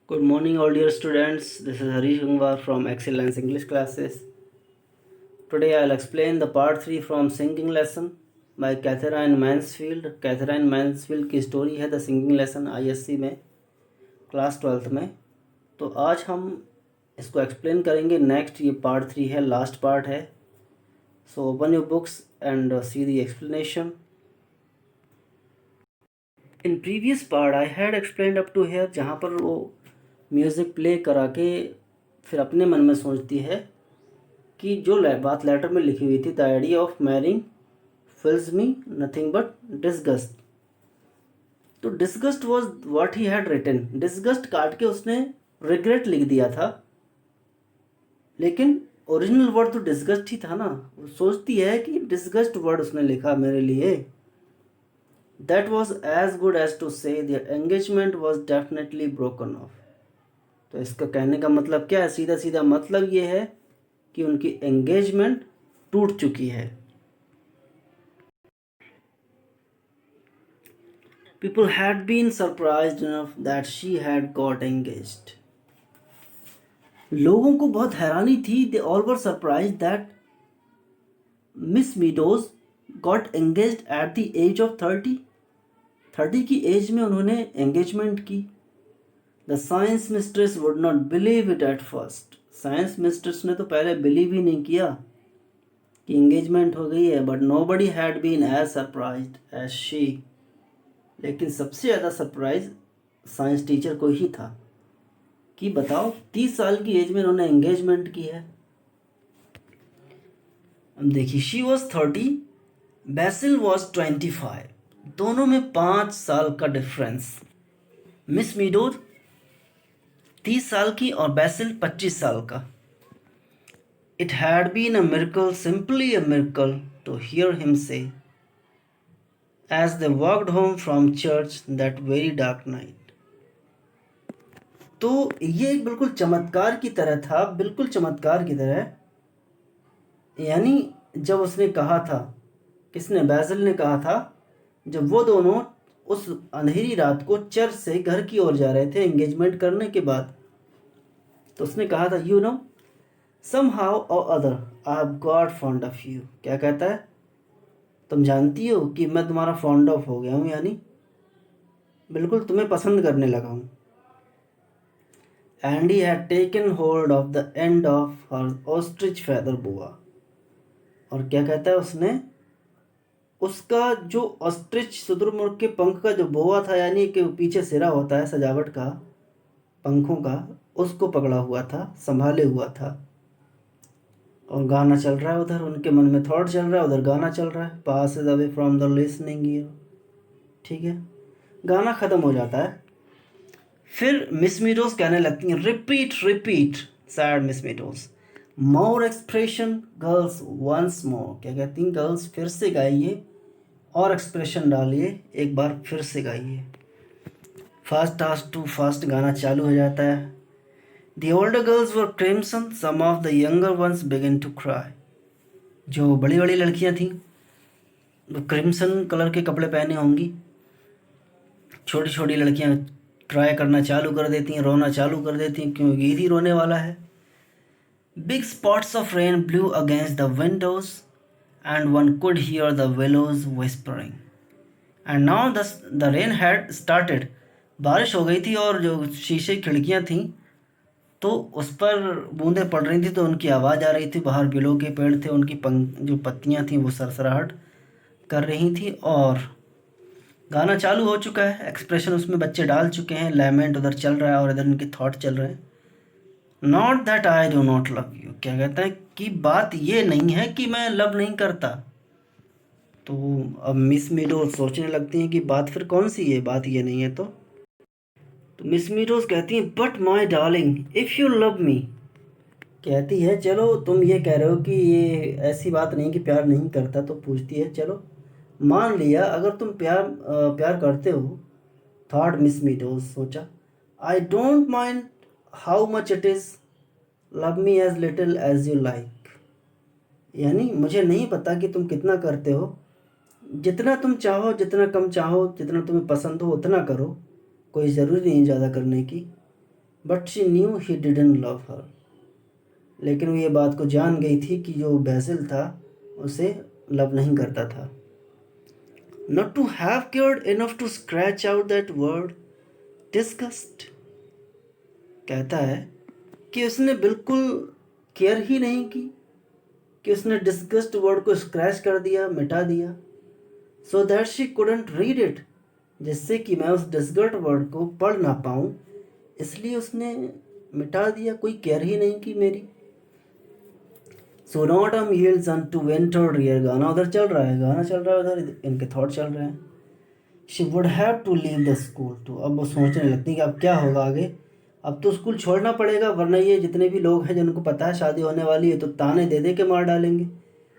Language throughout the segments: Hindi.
Good morning, all dear students. This is Harish Gangwar from Excellence English Classes. Today I'll explain the part 3 from Singing Lesson by Catherine Mansfield. Catherine Mansfield की स्टोरी है द सिंगिंग लेसन ISC में क्लास 12th में। तो आज हम इसको एक्सप्लेन करेंगे। नेक्स्ट ये पार्ट 3 है, लास्ट पार्ट है। So open your books and see the explanation. In previous part I had explained up to here, जहाँ पर वो म्यूज़िक प्ले करा के फिर अपने मन में सोचती है कि जो बात लेटर में लिखी हुई थी, the idea of marrying fills me nothing but disgust. तो disgust was what he had written. Disgust काट के उसने रिग्रेट लिख दिया था, लेकिन ओरिजिनल वर्ड तो डिसगस्ट ही था ना। वो सोचती है कि डिसगस्ट वर्ड उसने लिखा मेरे लिए। That was as good as to say the engagement was definitely broken off. तो इसका कहने का मतलब क्या है? सीधा सीधा मतलब ये है कि उनकी एंगेजमेंट टूट चुकी है। People had been surprised enough that she had got engaged. लोगों को बहुत हैरानी थी। They all were surprised that Miss Meadows got engaged at the age of 30. 30 की एज में उन्होंने एंगेजमेंट की। The science mistress would not believe it at first. Science mistress ने तो पहले बिलीव ही नहीं किया कि एंगेजमेंट हो गई है। But nobody had been as surprised as she. लेकिन सबसे ज़्यादा सरप्राइज साइंस टीचर को ही था कि बताओ 30 साल की एज में उन्होंने एंगेजमेंट की है। अब देखिए, शी वॉज 30, बैसिल वॉज 25। दोनों में 5 साल का डिफरेंस। मिस मीडोज 30 साल की और बैसिल 25 साल का। It had been a miracle, simply a miracle, to hear him say, as they walked home from church that very dark night. तो ये एक बिल्कुल चमत्कार की तरह था, बिल्कुल चमत्कार की तरह। यानी जब उसने कहा था, किसने? बैसिल ने कहा था, जब वो दोनों उस अंधेरी रात को चर्च से घर की ओर जा रहे थे एंगेजमेंट करने के बाद, तो उसने कहा था, you know somehow or other I have got fond of you. क्या कहता है? तुम जानती हो कि मैं तुम्हारा फॉन्ड ऑफ हो गया हूँ, यानी बिल्कुल तुम्हें पसंद करने लगा हूँ। And he had taken hold of the end of her ostrich feather boa. और क्या कहता है उसने? उसका जो ऑस्ट्रिच शुतुरमुर्ग के पंख का जो बोआ था, यानी कि पीछे सिरा होता है सजावट का पंखों का, उसको पकड़ा हुआ था, संभाले हुआ था। और गाना चल रहा है, उधर उनके मन में थॉट चल रहा है, उधर गाना चल रहा है। Passes away from the listening ear. ठीक है, गाना ख़त्म हो जाता है। फिर मिस मीडोज कहने लगती हैं, repeat repeat said Miss Meadows, more expression girls once more. क्या कहती हैं? गर्ल्स फिर से गाइए और एक्सप्रेशन डालिए, एक बार फिर से गाइए। फास्ट टू फास्ट गाना चालू हो जाता है। The older girls were crimson, some of the younger ones began to cry. जो बड़ी बड़ी लड़कियां थीं वो क्रिम्सन कलर के कपड़े पहने होंगी। छोटी छोटी लड़कियां ट्राई करना चालू कर देती हैं, रोना चालू कर देती हैं, क्योंकि ईद ही रोने वाला है। Big spots of rain blew against the windows and one could hear the willows whispering. And now the rain had started. बारिश हो गई थी और जो शीशे की खिड़कियां थीं तो उस पर बूंदें पड़ रही थी, तो उनकी आवाज़ आ रही थी। बाहर बिलो के पेड़ थे, उनकी जो पत्तियां थीं वो सरसराहट कर रही थी। और गाना चालू हो चुका है, एक्सप्रेशन उसमें बच्चे डाल चुके हैं, लैमेंट उधर चल रहा है और इधर इनके थॉट चल रहे हैं। Not that I do not love you. क्या कहता है कि बात ये नहीं है कि मैं लव नहीं करता। तो अब मिस मीडो सोचने लगती हैं कि बात फिर कौन सी है, बात ये नहीं है तो मिस मीडोज कहती हैं, but my darling if you love me. कहती है, चलो तुम ये कह रहे हो कि ये ऐसी बात नहीं कि प्यार नहीं करता, तो पूछती है, चलो मान लिया अगर तुम प्यार करते हो। थॉट मिस मीडोज, सोचा, I don't mind how much it is, love me as little as you like. यानी मुझे नहीं पता कि तुम कितना करते हो, जितना तुम चाहो, जितना कम चाहो, जितना तुम्हें पसंद हो उतना करो, कोई ज़रूरी नहीं ज़्यादा करने की। But she knew he didn't love हर, लेकिन वो ये बात को जान गई थी कि जो बैसिल था उसे लव नहीं करता था। Not to have cared enough to scratch out that word disgust, कहता है कि उसने बिल्कुल केयर ही नहीं की कि उसने डिस्गस्ट वर्ड को स्क्रैच कर दिया, मिटा दिया। So that she couldn't read it, जिससे कि मैं उस डिस्गस्ट वर्ड को पढ़ ना पाऊँ, इसलिए उसने मिटा दिया, कोई केयर ही नहीं की मेरी। So autumn yields to winter drear, गाना उधर चल रहा है, गाना चल रहा है उधर, इनके थॉट चल रहे हैं। She would have to leave the school too, अब वो सोचने लगती कि अब क्या होगा आगे, अब तो स्कूल छोड़ना पड़ेगा, वरना ये जितने भी लोग हैं जिनको पता है शादी होने वाली है तो ताने दे दे के मार डालेंगे।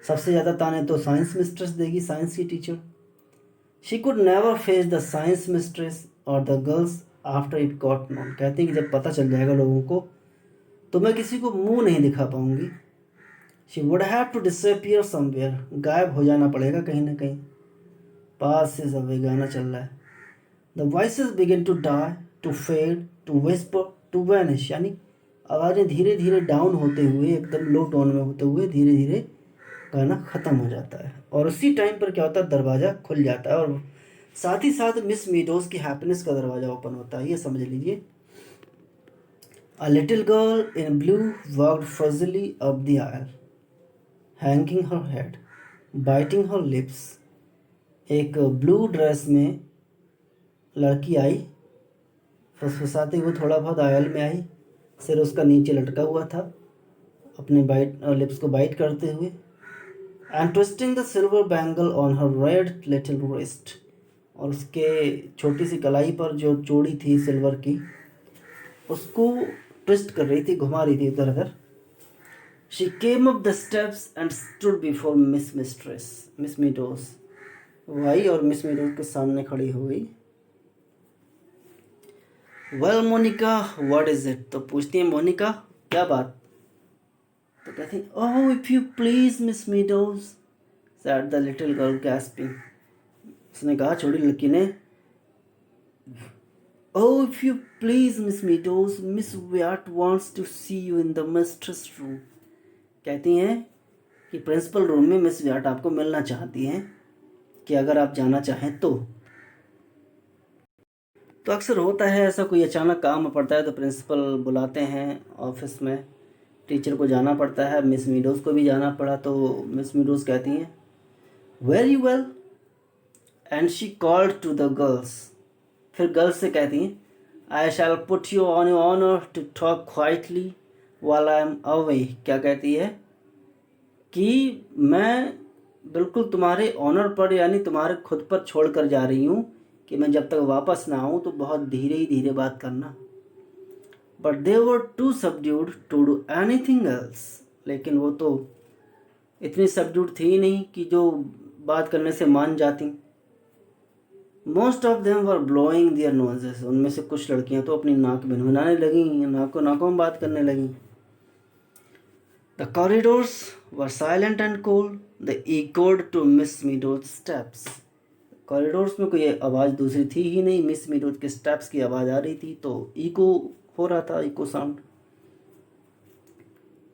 सबसे ज़्यादा ताने तो साइंस मिस्ट्रेस देगी, साइंस की teacher. She could never face the science mistress और the girls after it got known, कहती हैं कि जब पता चल जाएगा लोगों को तो मैं किसी को मुंह नहीं दिखा पाऊंगी। She would have to disappear somewhere, गायब हो जाना पड़ेगा कहीं ना कहीं। पास इज अवे, गाना चल रहा है। The voices begin to die, to fade, to whisper, to vanish, यानी आवाज़ें धीरे धीरे डाउन होते हुए, एकदम लो टोन में होते हुए धीरे धीरे गाना ख़त्म हो जाता है। और उसी टाइम पर क्या होता है, दरवाज़ा खुल जाता है और साथ ही साथ मिस मीडोज की हैप्पीनेस का दरवाज़ा ओपन होता है, ये समझ लीजिए। A little girl in blue walked Fazli up the aisle, hanging her head, biting her lips. एक ब्लू ड्रेस में लड़की आई, फुसफुसाते हुए थोड़ा बहुत आयल में आई, सिर उसका नीचे लटका हुआ था, अपने बाइट लिप्स को बाइट करते हुए। And twisting the silver bangle on her red little wrist, और उसके छोटी सी कलाई पर जो चूड़ी थी सिल्वर की, उसको ट्विस्ट कर रही थी, घुमा रही थी इधर उधर। She came up the steps and stood before miss mistress, miss meadows. वो आई और मिस मीडोज के सामने खड़ी हो गई। Well Monica what is it, तो पूछती है मोनिका क्या बात, तो कहती oh if you please Miss Meadows, said the little girl gasping. उसने कहा, छोटी लड़की ने, oh if you please Miss Meadows, Miss Wyatt wants to see you in the mistress room. कहती हैं कि प्रिंसिपल रूम में मिस व्याट आपको मिलना चाहती हैं, कि अगर आप जाना चाहें तो। अक्सर होता है ऐसा, कोई अचानक काम पड़ता है तो प्रिंसिपल बुलाते हैं ऑफिस में, टीचर को जाना पड़ता है, मिस मीडोज को भी जाना पड़ा, तो मिस मीडोज कहती हैं very well and she called to the girls. फिर गर्ल्स से कहती हैं I shall put you on your honour to talk quietly while I am away. क्या कहती है कि मैं बिल्कुल तुम्हारे ऑनर पर, यानी तुम्हारे खुद पर छोड़ कर जा रही हूँ कि मैं जब तक वापस ना आऊँ तो बहुत धीरे ही धीरे बात करना। But they were too subdued to do anything else, लेकिन वो तो इतनी सबड्यूड थी ही नहीं कि जो बात करने से मान जाती। Most of them were blowing their noses, उनमें से कुछ लड़कियां तो अपनी नाक भिनभिनाने लगी, नाकों नाकों में बात करने लगी। The corridors were silent and cold, the echoed to Miss Meadows steps. Corridors में कोई आवाज़ दूसरी थी ही नहीं, मिस मीडोज के स्टेप्स की आवाज़ आ रही थी, तो इको हो रहा था, echo sound.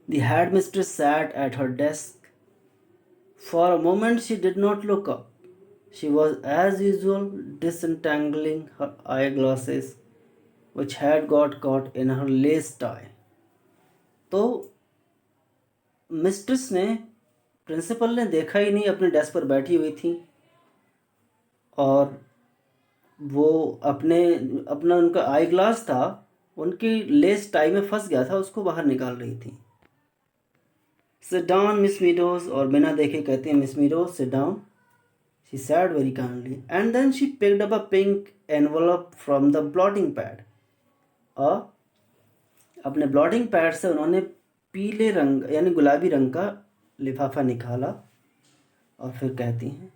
The head mistress sat at her desk, for a moment she did not look up, she was as usual disentangling her eyeglasses which had got caught in her lace tie। तो मिस्ट्रेस ने, प्रिंसिपल ने देखा ही नहीं, अपने डेस्क पर बैठी हुई थी और वो अपना उनका आई ग्लास था, उनकी लेस टाई में फंस गया था, उसको बाहर निकाल रही थी। सिट डाउन मिस मीडोज, और बिना देखे कहती है Miss Meadows sit down. She said very kindly and then she picked up a pink envelope from the blotting pad, और अपने ब्लॉटिंग पैड से उन्होंने पीले रंग यानी गुलाबी रंग का लिफाफा निकाला और फिर कहती हैं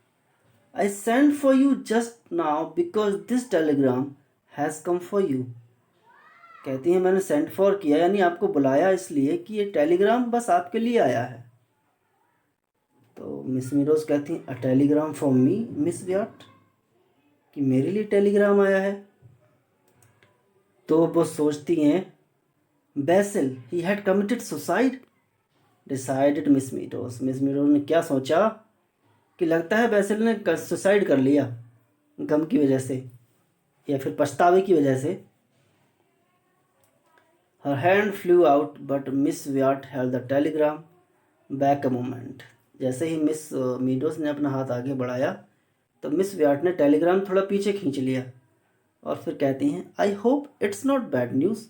I sent for you just now because this telegram has come for you। कहती हैं मैंने सेंड फॉर किया, यानी आपको बुलाया इसलिए कि ये टेलीग्राम बस आपके लिए आया है। तो मिस मीडोज कहती हैं a telegram for me Miss Wyatt, कि मेरे लिए टेलीग्राम आया है। तो वो सोचती हैं Basil, he had committed suicide, decided Miss Meadows. Miss meadows ने क्या सोचा कि लगता है बेसिल ने सुसाइड कर लिया गम की वजह से या फिर पछतावे की वजह से. Her hand flew out, but Miss Wyatt held the telegram back a moment. जैसे ही मिस मीडोज ने अपना हाथ आगे बढ़ाया तो मिस व्याट ने टेलीग्राम थोड़ा पीछे खींच लिया और फिर कहती हैं, I hope it's not bad news.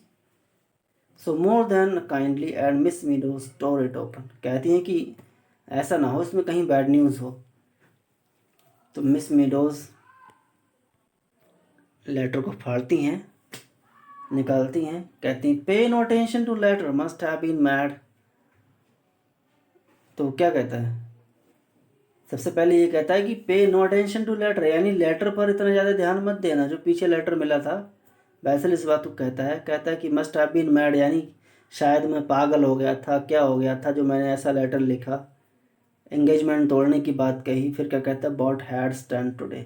So more than kindly and Miss Meadows tore it open. कहती हैं कि ऐसा ना हो इसमें कहीं बैड न्यूज़ हो. तो मिस मीडोज लेटर को फाड़ती हैं, निकालती हैं, कहती हैं, pay no attention to letter, must have been mad. तो क्या कहता है, सबसे पहले ये कहता है कि पे नो अटेंशन टू लेटर, यानी लेटर पर इतना ज़्यादा ध्यान मत देना जो पीछे लेटर मिला था. बैसल इस बात को कहता है कि मस्ट हैव बीन मैड, यानी शायद मैं पागल हो गया था, क्या हो गया था जो मैंने ऐसा लेटर लिखा, एंगेजमेंट तोड़ने की बात कही. फिर क्या कहता है, बॉट हैड स्टैंड टुडे.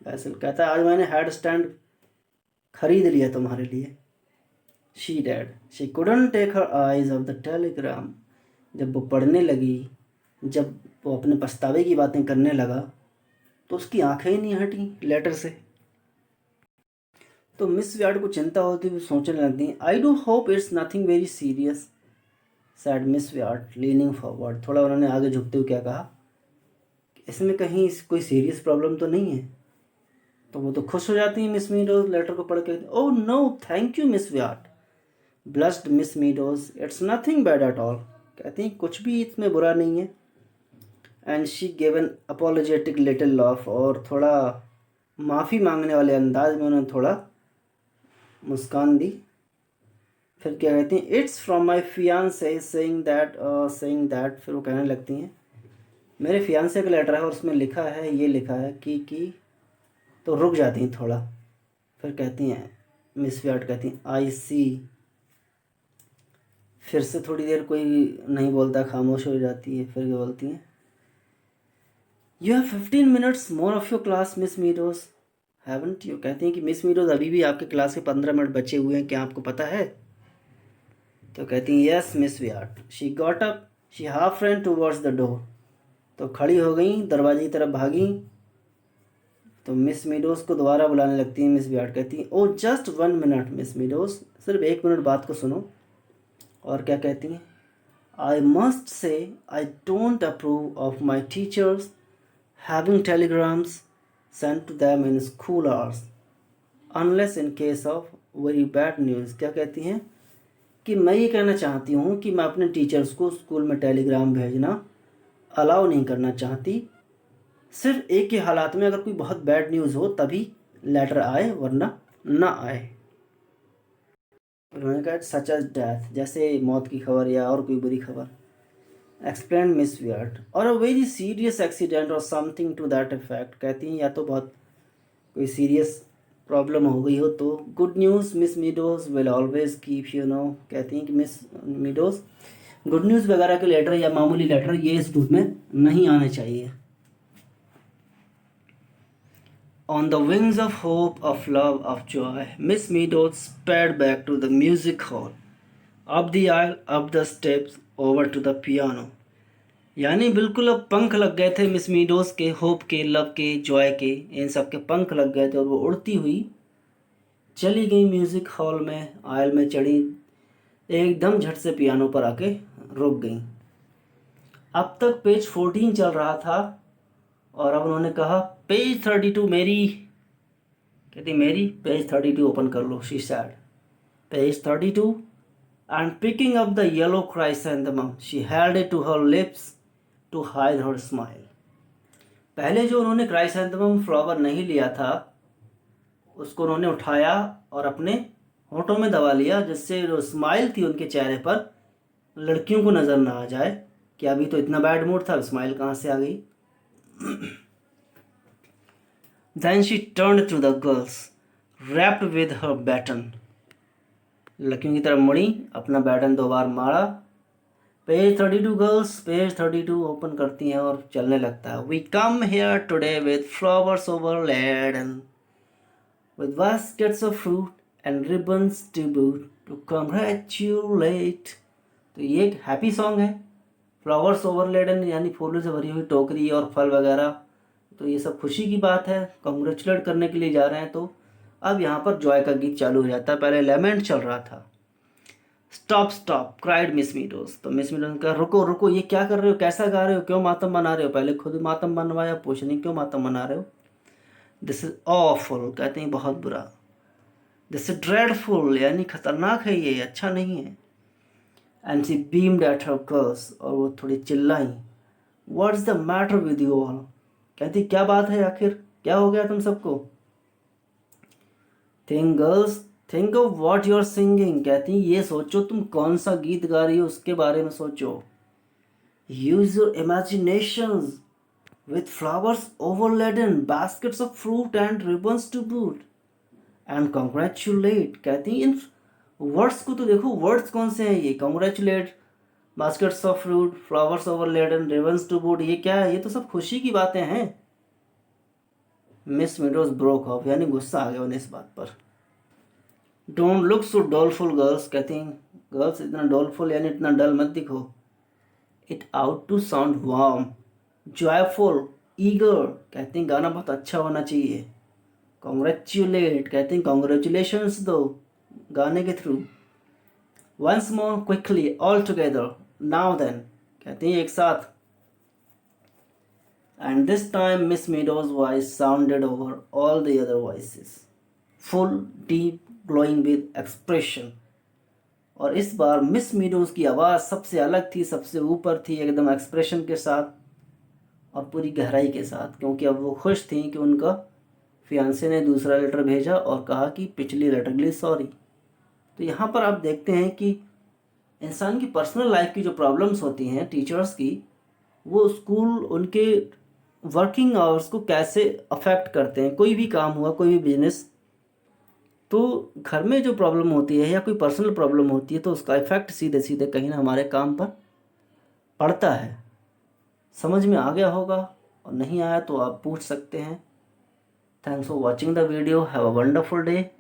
बैसल कहता है आज मैंने हैड स्टैंड खरीद लिया तुम्हारे लिए. She dad, she couldn't take her eyes off the telegram. जब वो पढ़ने लगी, जब वो अपने पछतावे की बातें करने लगा तो उसकी आंखें ही नहीं हटी लेटर से. तो मिस व्याट को चिंता होती हुई सोचने लगती, I do hope it's nothing very serious, sad miss VAT leaning forward. थोड़ा उन्होंने आगे झुकते हुए क्या कहा, इसमें कहीं कोई सीरियस प्रॉब्लम तो नहीं है. तो वो तो खुश हो जाती है मिस मीडोज लेटर को पढ़ के. Oh no thank you Miss Wyatt, blushed Miss Meadows, it's nothing bad at all. कहती हैं कुछ भी इसमें बुरा नहीं है. And she gave an apologetic little laugh, और थोड़ा माफ़ी मांगने वाले अंदाज में उन्होंने थोड़ा मुस्कान दी. फिर क्या कहती हैं, it's from my fiance saying that. फिर वो कहने लगती हैं मेरे फियांसे का लेटर है और उसमें लिखा है, ये लिखा है कि. तो रुक जाती हैं थोड़ा. फिर कहती हैं मिस व्याट, कहती हैं आई सी. फिर से थोड़ी देर कोई नहीं बोलता, खामोश हो जाती है. फिर क्या बोलती हैं, you have 15 minutes more of your class miss meadows, haven't you. कहती हैं कि मिस मीडोज अभी भी आपके क्लास के 15 मिनट बचे हुए हैं, क्या आपको पता है. तो कहती हैं yes miss VAT. She got up, she half run towards the door. तो खड़ी हो गई, दरवाजे की तरफ भागी. तो मिस मीडोज को दोबारा बुलाने लगती हैं मिस व्याट. कहती हैं ओ जस्ट 1 मिनट मिस मीडोज, सिर्फ 1 मिनट बात को सुनो. और क्या कहती हैं, I must say I don't approve of my teachers having telegrams sent to them in school hours unless in case of very bad news. क्या कहती हैं कि मैं ये कहना चाहती हूँ कि मैं अपने टीचर्स को स्कूल में टेलीग्राम भेजना अलाउ नहीं करना चाहती. सिर्फ एक ही हालात में, अगर कोई बहुत बैड न्यूज़ हो तभी लेटर आए, वरना ना आए. उन्होंने कहा सच एज डेथ, जैसे मौत की खबर या और कोई बुरी खबर. एक्सप्लेन मिस व्याट, और अ वेरी सीरियस एक्सीडेंट और समथिंग टू दैट इफेक्ट. कहती हैं या तो बहुत कोई सीरियस प्रॉब्लम हो गई हो तो. Good news miss meadows will always keep you know. कहती हैं कि मिस मीडोज गुड न्यूज़ वगैरह के लेटर या मामूली लेटर ये इस ग्रुप में नहीं आने चाहिए. On the wings of hope, of love, of joy, Miss Meadows sped back to the music hall, up the aisle, up the steps, over to the piano. यानी बिल्कुल अब पंख लग गए थे मिस मीडोज के, होप के, लव के, जॉय के, इन सब के पंख लग गए थे और वो उड़ती हुई चली गई म्यूज़िक हॉल में. आयल में चढ़ी, एकदम झट से पियानो पर आके रुक गई. अब तक पेज 14 चल रहा था और अब उन्होंने कहा पेज 32 मेरी. कहती मेरी पेज 32 ओपन कर लो. She said page 32 and picking up the yellow chrysanthemum she held it to her lips to hide her smile. पहले जो उन्होंने क्राइसैंथेमम फ्लावर नहीं लिया था उसको उन्होंने उठाया और अपने होठों में दबा लिया, जिससे जो स्माइल थी उनके चेहरे पर लड़कियों को नज़र ना आ जाए कि अभी तो इतना बैड मूड था, स्माइल कहाँ से आ गई. Then she turned to the girls, rapped with her baton. लड़कियों की तरफ मुड़ी, अपना बैटन 2 बार मारा. पेज 32 गर्ल्स, पेज 32 ओपन करती हैं और चलने लगता है. We come here today with flowers overladen and with baskets of fruit and ribbons to boot, to congratulate. तो ये एक हैप्पी सॉन्ग है। फ्लावर्स ओवरलेडन यानी फूलों से भरी हुई टोकरी और फल वगैरह, तो ये सब खुशी की बात है, कंग्रेचुलेट करने के लिए जा रहे हैं। तो अब यहाँ पर जॉय का गीत चालू हो जाता है। पहले लेमेंट चल रहा था। Stop stop cried miss meadows. तो मिस मीडोज का रुको रुको, ये क्या कर रहे हो, कैसा गा रहे हो, क्यों मातम बना रहे हो। पहले खुद मातम बनवाया, पूछ नहीं क्यों मातम बना रहे हो। दिस इज ऑफुल, कहते हैं बहुत बुरा। दिस इज ड्रेडफुल, यानी खतरनाक है, ये अच्छा नहीं है। And she beamed at her girls, और वो थोड़ी चिल्लाई। What's the matter with you all, कहती क्या बात है, आखिर क्या हो गया तुम सबको। Think girls, think of what you are singing, कहती ये सोचो तुम कौन सा गीत गा रही हो, उसके बारे में सोचो। Use your imaginations with flowers overladen, baskets of fruit and ribbons to boot, and congratulate, कहती इन वर्ड्स को तो देखो, वर्ड्स कौन से हैं ये, congratulate, baskets of fruit, flowers overladen, ribbons to boot, ये क्या है, ये तो सब खुशी की बातें हैं। मिस मीडोज ब्रोक ऑफ, यानी गुस्सा आ गया उन्हें इस बात पर। डोंट लुक सो डोलफुल गर्ल्स, कहती हैं गर्ल्स इतना डोलफुल यानी इतना डल मत दिखो। It out to sound warm, joyful, eager, कहते हैं गाना बहुत अच्छा होना चाहिए। कॉन्ग्रेचुलेट, कहते हैं कॉन्ग्रेचुलेशंस दो गाने के through. Once more quickly all together, now then, कहते हैं एक साथ। And this time Miss Meadows voice sounded over all the other voices, full deep glowing with expression. और इस बार मिस मीडोज की आवाज़ सबसे अलग थी, सबसे ऊपर थी, एकदम एक्सप्रेशन के साथ और पूरी गहराई के साथ, क्योंकि अब वो खुश थी कि उनका फियांसे ने दूसरा लेटर भेजा और कहा कि पिछली लेटर के लिए सॉरी। तो यहाँ पर आप देखते हैं कि इंसान की पर्सनल लाइफ की जो प्रॉब्लम्स होती हैं टीचर्स की, वो स्कूल उनके वर्किंग आवर्स को कैसे अफेक्ट करते हैं। कोई भी काम हुआ, कोई भी बिजनेस, तो घर में जो प्रॉब्लम होती है या कोई पर्सनल प्रॉब्लम होती है तो उसका इफेक्ट सीधे सीधे कहीं ना हमारे काम पर पड़ता है। समझ में आ गया होगा, और नहीं आया तो आप पूछ सकते हैं। Thanks for watching the video, have a wonderful day.